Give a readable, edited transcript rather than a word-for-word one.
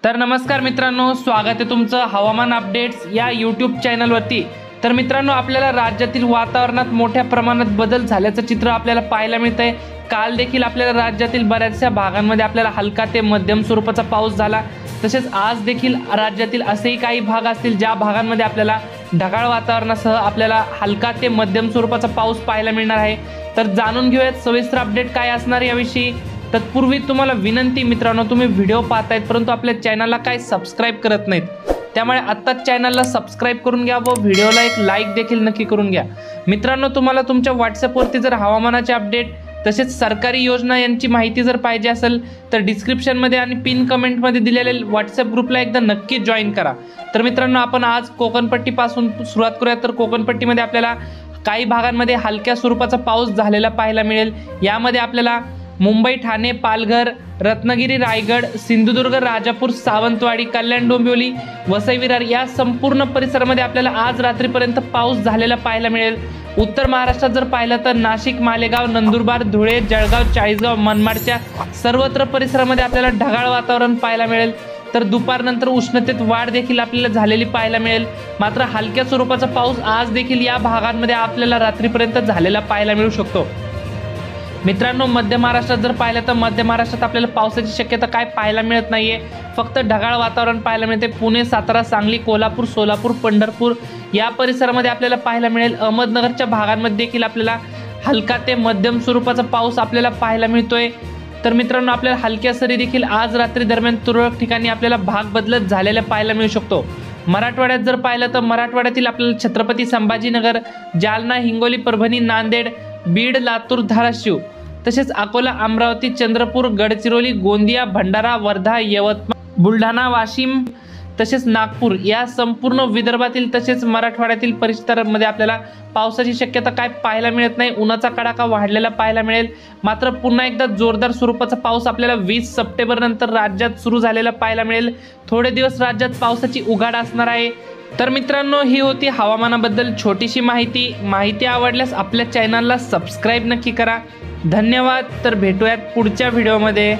तर नमस्कार मित्रांनो, स्वागत आहे तुमचं हवामान अपडेट्स या यूट्यूब चॅनलवरती। तर मित्रांनो, आपल्याला राज्यातील वातावरणात मोठ्या प्रमाणात बदल झाल्याचं चित्र आपल्याला पाहायला मिळतंय। काल देखील आपल्याला राज्यातील बऱ्याचशा भागांमध्ये आपल्याला हलका ते मध्यम स्वरूपाचा पाऊस झाला। तसेच आज देखील राज्यातील असेही काही भाग असतील ज्या भागांमध्ये आपल्याला ढगाळ वातावरणासह आपल्याला हलका ते मध्यम स्वरूपाचा पाऊस पाहायला मिळणार आहे। तर जाणून घेऊयात सविस्तर अपडेट काय असणार याविषयी। तत्पूर्वी तुम्हाला विनंती मित्रांनो, तुम्ही व्हिडिओ पाहतायत परंतु आपल्या चॅनलला काय सबस्क्राइब करत नाहीत, त्यामुळे आत्ताच चॅनलला सबस्क्राइब करून घ्या व व्हिडिओला एक लाईक देखील नक्की करून घ्या। मित्रांनो, तुम्हाला तुमच्या व्हॉट्सअपवरती जर हवामानाचे अपडेट तसेच सरकारी योजना यांची माहिती जर पाहिजे असेल तर डिस्क्रिप्शनमध्ये आणि पिन कमेंटमध्ये दिलेल्या व्हॉट्सअप ग्रुपला एकदा नक्की जॉईन करा। तर मित्रांनो, आपण आज कोकणपट्टीपासून सुरुवात करूया। तर कोकणपट्टीमध्ये आपल्याला काही भागांमध्ये हलक्या स्वरूपाचा पाऊस झालेला पाहायला मिळेल। यामध्ये आपल्याला मुंबई, ठाणे, पालघर, रत्नागिरी, रायगड, सिंधुदुर्ग, राजापूर, सावंतवाडी, कल्याण, डोंबिवली, वसई विरार या संपूर्ण परिसरामध्ये आपल्याला आज रात्रीपर्यंत पाऊस झालेला पाहायला मिळेल। उत्तर महाराष्ट्रात जर पाहिलं तर नाशिक, मालेगाव, नंदुरबार, धुळे, जळगाव, चाळीसगाव, मनमाडच्या सर्वत्र परिसरामध्ये आपल्याला ढगाळ वातावरण पाहायला मिळेल। तर दुपारनंतर उष्णतेत वाढ देखील आपल्याला झालेली पाहायला मिळेल। मात्र हलक्या स्वरूपाचा पाऊस आज देखील या भागांमध्ये आपल्याला रात्रीपर्यंत झालेला पाहायला मिळू शकतो। मित्रांनो, मध्य महाराष्ट्रात जर पाहिलं तर मध्य महाराष्ट्रात आपल्याला पावसाची शक्यता काय पाहायला मिळत नाहीये, फक्त ढगाळ वातावरण पाहायला मिळते। पुणे, सातारा, सांगली, कोल्हापूर, सोलापूर, पंढरपूर या परिसरामध्ये आपल्याला पाहायला मिळेल। अहमदनगरच्या भागांमध्ये देखील आपल्याला हलका ते मध्यम स्वरूपाचा पाऊस आपल्याला पाहायला मिळतोय। तर मित्रांनो, आपल्याला हलक्या सरी देखील आज रात्री दरम्यान तुरळक ठिकाणी आपल्याला भाग बदलत झालेल्या पाहायला मिळू शकतो। मराठवाड्यात जर पाहिलं तर मराठवाड्यातील आपल्याला छत्रपती संभाजीनगर, जालना, हिंगोली, परभणी, नांदेड, बीड, लातूर, धाराशिव तसेच अकोला, अमरावती, चंद्रपूर, गडचिरोली, गोंदिया, भंडारा, वर्धा, यवतमाळ, बुलढाणा, वाशिम तसेच नागपूर या संपूर्ण विदर्भातील तसेच मराठवाड्यातील परिसरामध्ये आपल्याला पावसाची शक्यता काय पाहायला मिळत नाही। उन्हाचा कडाका वाढलेला पाहायला मिळेल। मात्र पुन्हा एकदा जोरदार स्वरूपाचा पाऊस आपल्याला 20 सप्टेंबर नंतर राज्यात सुरू झालेला पाहायला मिळेल। थोडे दिवस राज्यात पावसाची उघाड असणार आहे। तर मित्रांनो, ही होती हवामानाबद्दल छोटीशी माहिती आवडल्यास आपल्या चॅनलला सबस्क्राइब नक्की करा। धन्यवाद। तर भेटूयात पुढच्या व्हिडिओमध्ये।